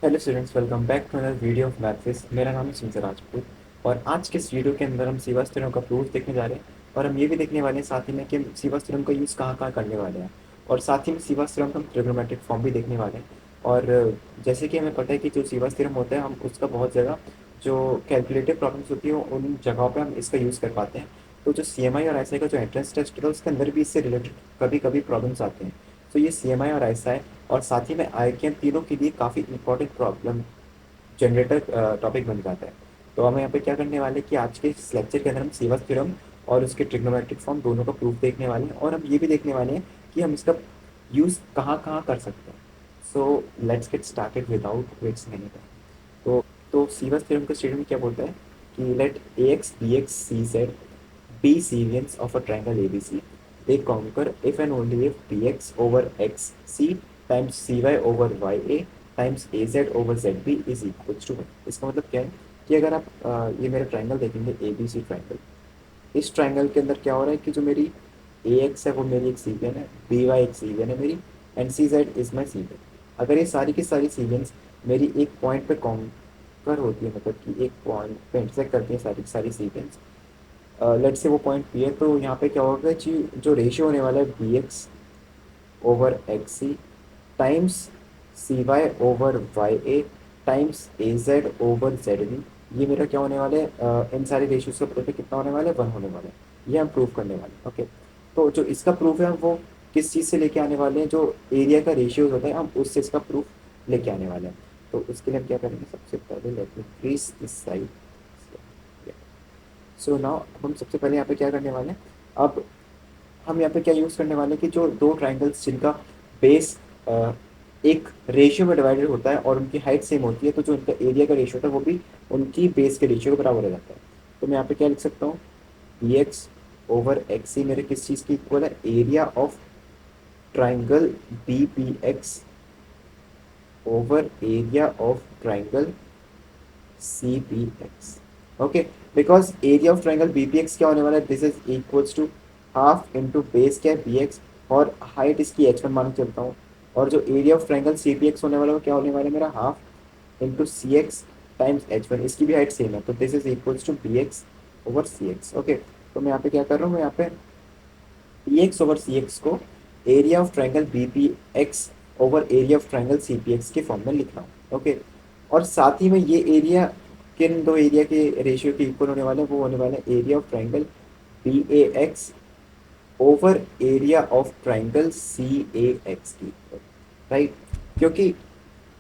Hello students, welcome back to another video of maths. मेरा नाम है सुमित राजपूत और आज के इस वीडियो के अंदर हम सीवस थ्योरम का प्रूफ देखने जा रहे हैं। और हम ये भी देखने वाले हैं साथ ही में कि हम सीवस थ्योरम का यूज़ कहाँ कहाँ करने वाले हैं। और साथ ही में सीवस थ्योरम का हम ट्रिग्नोमेट्रिक फॉर्म भी देखने वाले हैं। और जैसे कि हमें पता है कि जो सीवस थ्योरम होता है, हम उसका बहुत जगह जो कैलकुलेटिव प्रॉब्लम्स होती है उन जगहों पर हम इसका यूज़ कर पाते हैं। तो जो CMI और SI का जो एंट्रेंस टेस्ट होता है उसके अंदर भी इससे रिलेटेड कभी कभी प्रॉब्लम्स आते हैं। तो ये CMI और SI और साथ ही में IIM तीनों के लिए काफ़ी इंपॉर्टेंट प्रॉब्लम जनरेटर टॉपिक बन जाता है। तो हम यहाँ पे क्या करने वाले हैं कि आज के इस लेक्चर के अंदर हम सीवस थ्योरम और उसके ट्रिग्नोमेट्रिक फॉर्म दोनों का प्रूफ देखने वाले हैं और हम ये भी देखने वाले हैं कि हम इसका यूज़ कहाँ कहाँ कर सकते हैं। So let's get started without wasting any time. तो सीवस थ्योरम का स्टेटमेंट क्या बोलता है कि late AX BX CZ be serials of a triangle ABC. They conquer if and only if BX over XC times CY over YA times AZ over ZB is equals to 1। इसका मतलब क्या है कि अगर आप ये मेरा ट्राइंगल देखेंगे ABC ट्राइंगल, इस ट्राइंगल के अंदर क्या हो रहा है कि जो मेरी AX है वो मेरी एक सीवियन है, BY एक सीवियन है मेरी, एंड CZ इज माई सीवियन। अगर ये सारी की सारी सीवियंस मेरी एक पॉइंट पे कॉन्कर होती है, मतलब कि एक पॉइंट पे इंटरसेक्ट करती है सारी की सारी सीक्वेंस, लेट से वो पॉइंट पी है, तो यहाँ पे क्या होगा कि जो रेशियो होने वाला है BX over XC times CY over YA times AZ over ZB, ये मेरा क्या होने वाला है, इन सारे रेशियोज का प्रूफ कितना होने वाला है, 1 होने वाला है। ये हम प्रूफ करने वाले हैं। ओके, तो जो इसका प्रूफ है हम वो किस चीज़ से लेके आने वाले हैं, जो एरिया का रेशियोज होता है हम उससे इसका प्रूफ लेके आने वाले हैं। तो उसके लिए हम क्या करेंगे, सबसे पहले let me increase this side. So now हम सबसे पहले यहाँ पे क्या करने वाले हैं, अब हम यहाँ पे क्या यूज़ करने वाले हैं कि जो दो ट्राइंगल्स जिनका बेस एक रेशियो में डिवाइडेड होता है और उनकी हाइट सेम होती है, तो जो उनका एरिया का रेशियो होता है वो भी उनकी बेस के रेशियो के बराबर हो जाता है। तो मैं यहाँ पे क्या लिख सकता हूँ, BX ओवर XC मेरे किस चीज़ की इक्वल है, area of triangle BPX over area of triangle CPX। Okay, because area of triangle BPX क्या होने वाला है, this is equals to half into base क्या है BX, और हाइट इसकी H1 मान के चलता हूँ। और जो एरिया ऑफ ट्राइंगल CPX होने वाला है वो क्या होने वाला है, मेरा half into CX times H1, इसकी भी हाइट सेम है, तो this is equals to BX over CX। Okay, तो मैं यहाँ पे क्या कर रहा हूँ, मैं यहाँ पे BX ओवर CX को area of triangle BPX over area of triangle CPX के फॉर्म में लिख रहा हूँ। ओके, और साथ ही में ये एरिया किन दो एरिया के रेशियो के इक्वल होने वाले हैं, वो होने वाले हैं area of triangle BAX over area of triangle CAX की, राइट। क्योंकि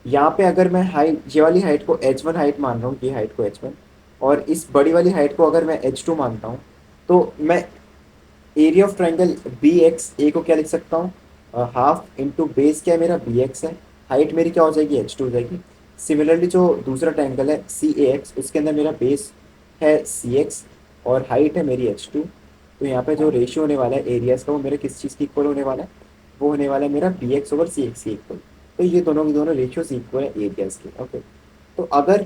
यहाँ पे अगर मैं हाइट, ये वाली हाइट को H1 हाइट मान रहा हूँ, ये हाइट को H1, और इस बड़ी वाली हाइट को अगर मैं H2 मानता हूँ, तो मैं एरिया ऑफ ट्राइंगल BXA को क्या लिख सकता हूँ, हाफ इंटू बेस क्या है मेरा BX है, हाइट मेरी क्या हो जाएगी, H2 हो जाएगी। सिमिलरली जो दूसरा ट्राइंगल है CAX, उसके अंदर मेरा बेस है CX और हाइट है मेरी H2। तो यहाँ पे जो रेशियो होने वाला है एरियाज का वो मेरे किस चीज़ की इक्वल होने वाला है, वो होने वाला है मेरा BX ओवर CX की इक्वल। तो ये दोनों की दोनों रेशियोज इक्वल है एरियाज के। ओके, तो अगर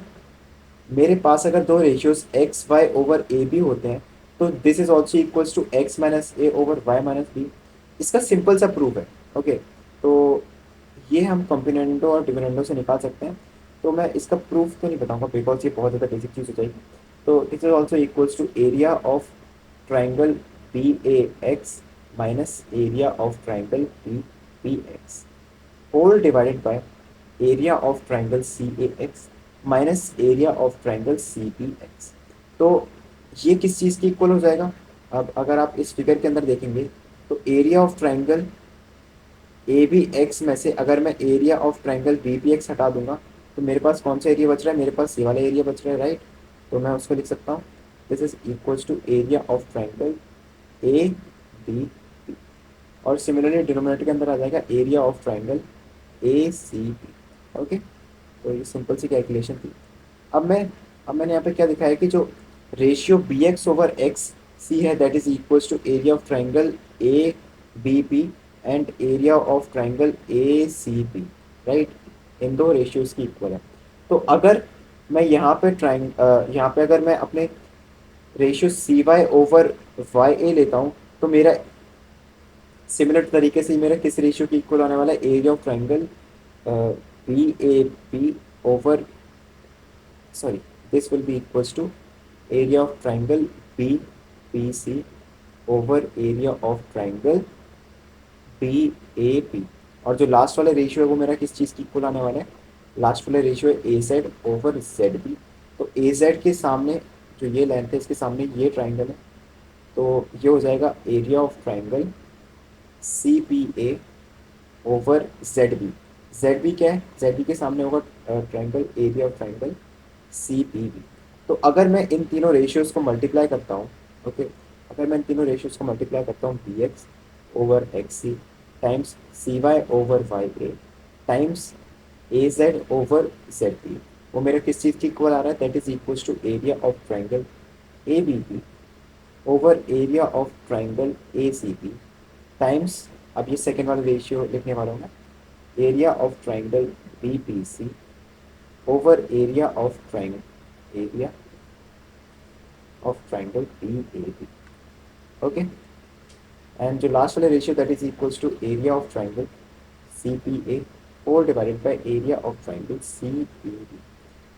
मेरे पास अगर दो ratios X Y over A B होते हैं, तो this is also equals to X minus A over Y minus B. इसका सिंपल सा प्रूफ है। ओके, तो ये हम कॉम्बिनेंडो और डिविडेंडो से निकाल सकते हैं। तो मैं इसका प्रूफ तो नहीं बताऊंगा बिकॉज ये बहुत ज़्यादा बेसिक चीज़ हो जाएगी। तो this is also equals to area of triangle BAX minus area of triangle BPX whole divided by area of triangle CAX minus area of triangle CPX। तो ये किस चीज़ की इक्वल हो जाएगा, अब अगर आप इस फिगर के अंदर देखेंगे, तो एरिया ऑफ ट्राइंगल ABX में से अगर मैं एरिया ऑफ ट्राइंगल BPX हटा दूंगा, तो मेरे पास कौन सा एरिया बच रहा है, मेरे पास ये वाला एरिया बच रहा है, राइट। तो मैं उसको लिख सकता हूँ, this is equals to area of triangle ABP। और सिमिलरली डिनोमिनेटर के अंदर आ जाएगा area of triangle ACB। Okay, तो ये सिंपल सी कैलकुलेशन थी। अब मैंने यहाँ पे क्या दिखाया कि जो ratio BX over X C है that is equals to area of triangle ABP and area of triangle ACB, right. इन दो रेशियोज की इक्वल है। तो अगर मैं यहाँ पे अगर मैं अपने रेशियो CY ओवर YA लेता हूँ, तो मेरा सिमिलर तरीके से मेरा किस रेशियो की इक्वल होने वाला है, area of triangle BAP over, sorry, this will be equals to area of triangle BPC over area of triangle BAP। और जो लास्ट वाला रेशियो है वो मेरा किस चीज़ की इक्वल आने वाला है, लास्ट वाला रेशियो है AZ ओवर ZB। तो AZ के सामने जो ये लेंथ है इसके सामने ये ट्राइंगल है, तो ये हो जाएगा area of triangle CPA over ZB क्या है, ZB के सामने होगा triangle area of triangle CPB। तो अगर मैं इन तीनों रेशियोज को मल्टीप्लाई करता हूँ, ओके, अगर मैं इन तीनों रेशियोज को मल्टीप्लाई करता हूँ BX over XC times CY over YA times AZ over ZB, वो मेरे किस चीज़ की इक्वल आ रहा है, that is equals to area of triangle ABP over area of triangle ACP times, अब ये सेकेंड वाला रेशियो लिखने वाला हूँ मैं, area of triangle BPC over area of triangle BAB। Okay, and जो लास्ट वाला ratio that is equals to area of triangle CPA whole divided by area of triangle CPB।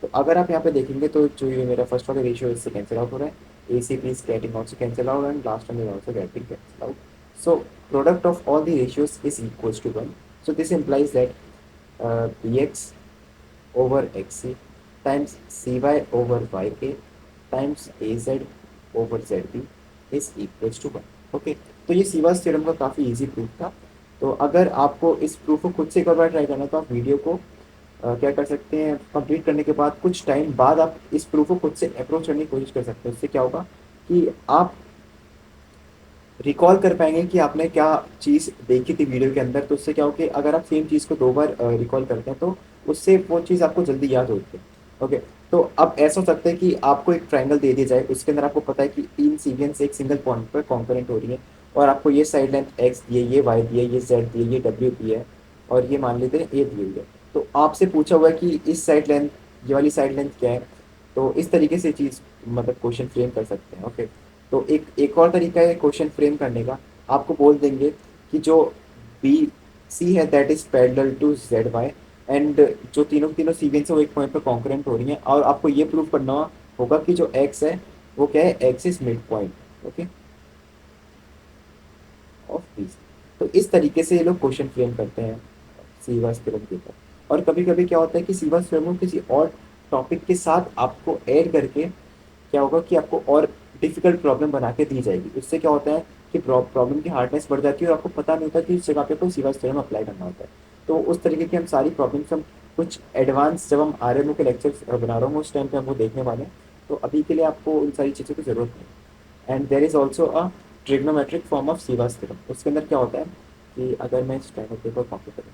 तो अगर आप यहाँ पे देखेंगे तो जो ये मेरा फर्स्ट वाला रेशियो इससे कैंसिल आउट हो रहा है, ACP is getting also cancel out and last one is also getting cancelled out. So product of all the ratios is equals to 1. So this implies that BX over XC times CY over YA times AZ over ZB is equals to 1. Okay, तो ये सीवास theorem का काफ़ी easy proof था। तो अगर आपको इस proof को खुद से एक बार ट्राई करना तो आप वीडियो को क्या कर सकते हैं, कंप्लीट करने के बाद कुछ टाइम बाद आप इस प्रूफ को खुद से अप्रोच करने की कोशिश कर सकते हैं। उससे क्या होगा कि आप रिकॉल कर पाएंगे कि आपने क्या चीज़ देखी थी वीडियो के अंदर। तो उससे क्या हो कि अगर आप सेम चीज़ को 2 बार रिकॉल करते हैं तो उससे वो चीज़ आपको जल्दी याद होती है। ओके, तो अब ऐसा हो सकता है कि आपको एक ट्राइंगल दे दिया जाए, उसके अंदर आपको पता है कि 3 सीक्वेंस एक सिंगल पॉइंट पर कॉन्करेंट हो रही है, और आपको ये साइड लेंथ एक्स दिए, ये वाई दिए, ये जेड दिए, ये डब्ल्यू दिया है, और ये मान लेते हैं ए दिए हुई है। तो आपसे पूछा हुआ है कि इस साइड लेंथ, ये वाली साइड लेंथ क्या है। तो इस तरीके से चीज़ मतलब क्वेश्चन फ्रेम कर सकते हैं। ओके, तो एक और तरीका है क्वेश्चन फ्रेम करने का, आपको बोल देंगे कि जो बी सी है that is parallel to Z Y, and जो तीनों तीनों सीक्वेंस है वो एक पॉइंट पर कॉन्करेंट हो रही हैं, और आपको ये प्रूव करना होगा कि जो एक्स है वो क्या है, x is mid point okay of this. तो इस तरीके से ये लोग क्वेश्चन फ्रेम करते हैं सीवास थ्योरम के ऊपर। और कभी कभी क्या होता है कि सीवास थ्योरम को किसी और टॉपिक के साथ आपको ऐड करके क्या होगा कि आपको और डिफिकल्ट प्रॉब्लम बना के दी जाएगी। उससे क्या होता है कि प्रॉब्लम की हार्डनेस बढ़ जाती है और आपको पता नहीं होता कि इस जगह पे कोई सीवास थ्योरम अप्लाई करना होता है। तो उस तरीके की हम सारी प्रॉब्लम्स हम कुछ एडवांस जब हम आर के लेक्चर्स बना रहा हूँ उस टाइम पे हम वो देखने वाले हैं। तो अभी के लिए आपको उन सारी चीज़ों की ज़रूरत नहीं। And there is also a trigonometric form of Ceva's theorem. उसके अंदर क्या होता है कि अगर मैं इस ट्रायंगल पेपर कॉपी करूँ,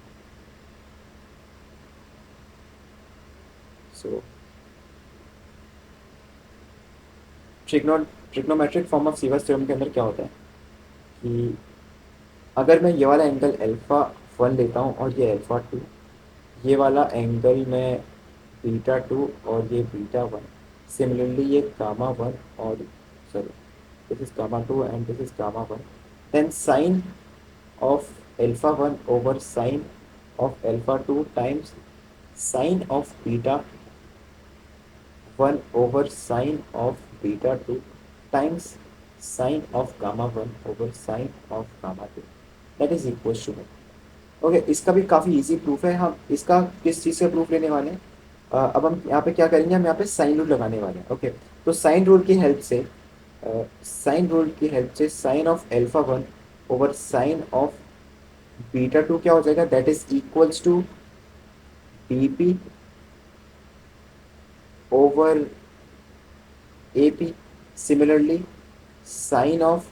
सो trigonometric form of Ceva's theorem के अंदर क्या होता है कि अगर मैं ये वाला एंगल अल्फ़ा 1 लेता हूँ और ये अल्फ़ा 2, ये वाला एंगल मैं बीटा 2 और ये बीटा 1, सिमिलरली ये गामा 1 और sorry this is gamma 2 and this is gamma 1, then sine of alpha 1 over sine of alpha 2 times sine of beta 1 over sine of beta 2 times sine of gamma 1 over sine of gamma 2 that is equal to 1। Okay, इसका भी काफ़ी easy proof है। हम इसका किस चीज़ से proof लेने वाले हैं, अब हम यहाँ पे क्या करेंगे, हम यहाँ पे साइन रूल लगाने वाले हैं। ओके, तो साइन रूल की हेल्प से sine of alpha 1 over sine of beta 2 क्या हो जाएगा, that is equals to BP over AP। Similarly sine of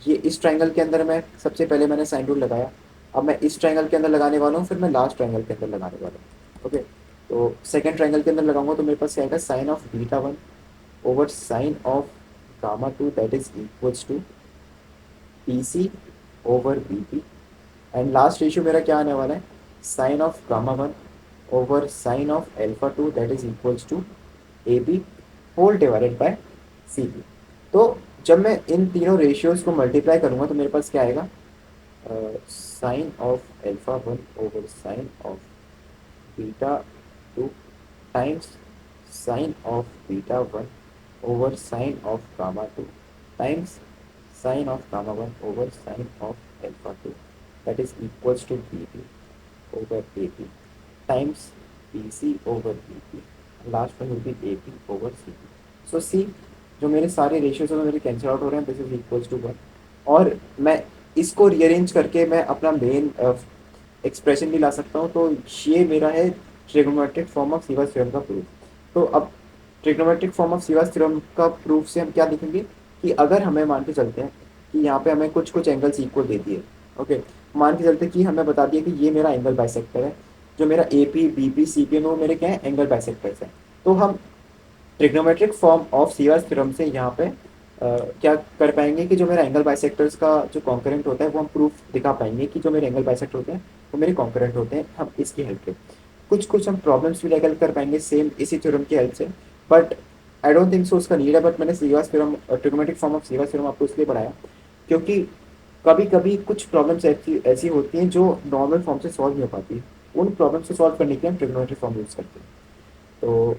ये इस ट्राइंगल के अंदर मैं सबसे पहले मैंने साइन रूल लगाया, अब मैं इस ट्राइंगल के अंदर लगाने वाला हूँ, फिर मैं लास्ट ट्राइंगल के अंदर लगाने वाला हूँ। ओके, तो सेकेंड ट्राइंगल के अंदर लगाऊंगा तो मेरे पास क्या आएगा, sine of beta 1 over sine of gamma 2 that is equals to PC over BP। And last ratio मेरा क्या आने वाला है, sine of gamma 1 over sine of alpha 2 that is equals to AB whole divided by CP। तो जब मैं इन तीनों ratios को मल्टीप्लाई करूंगा तो मेरे पास क्या आएगा, sine of alpha 1 over sine of beta two times sine of beta one over sine of gamma two times sine of gamma one over sine of alpha two that is equals to B T over AP times BC over BP. Last one will be AP over CP. So C जो मेरे सारे ratios हैं मेरे cancel out हो रहे हैं this is equals to one और मैं इसको रीअरेंज करके मैं अपना मेन एक्सप्रेशन भी ला सकता हूँ तो ये मेरा है trigonometric form of Ceva's theorem का प्रूफ। तो अब trigonometric form of Ceva's theorem का प्रूफ से हम क्या लिखेंगे कि अगर हमें मान के चलते हैं कि यहाँ पे हमें कुछ कुछ एंगल्स इक्वल दे दिए ओके मान के चलते कि हमें बता दिया कि ये मेरा एंगल बाइसेक्टर है जो मेरा A P B P C P है वो मेरे क्या है एंगल बाइसेक्टर्स हैं तो हम trigonometric form of Ceva's theorem से यहाँ पे क्या कर पाएंगे कि जो मेरा एंगल बाइसेक्टर्स का जो कॉन्करेंट होता है वो हम प्रूफ दिखा पाएंगे कि जो मेरे एंगल बाइसेक्टर होते हैं वो मेरे कॉन्करेंट होते हैं हम इसकी हेल्प से कुछ कुछ हम प्रॉब्लम्स भी लेकर कर पाएंगे सेम इसी थ्योरम की हेल्प से but I don't think so उसका नीड है बट मैंने Ceva's theorem trigonometric form of Ceva's theorem आपको इसलिए पढ़ाया क्योंकि कभी कभी कुछ प्रॉब्लम्स ऐसी ऐसी होती हैं जो नॉर्मल फॉर्म से सॉल्व नहीं हो पाती उन प्रॉब्लम से सॉल्व करने के लिए हम ट्रिग्नोमेट्रिक फॉर्म यूज़ करते हैं तो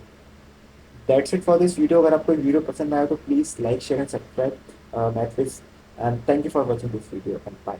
that's it for this video अगर आपको वीडियो पसंद आया तो please like share and subscribe Mathwiz and thank you for watching this video and bye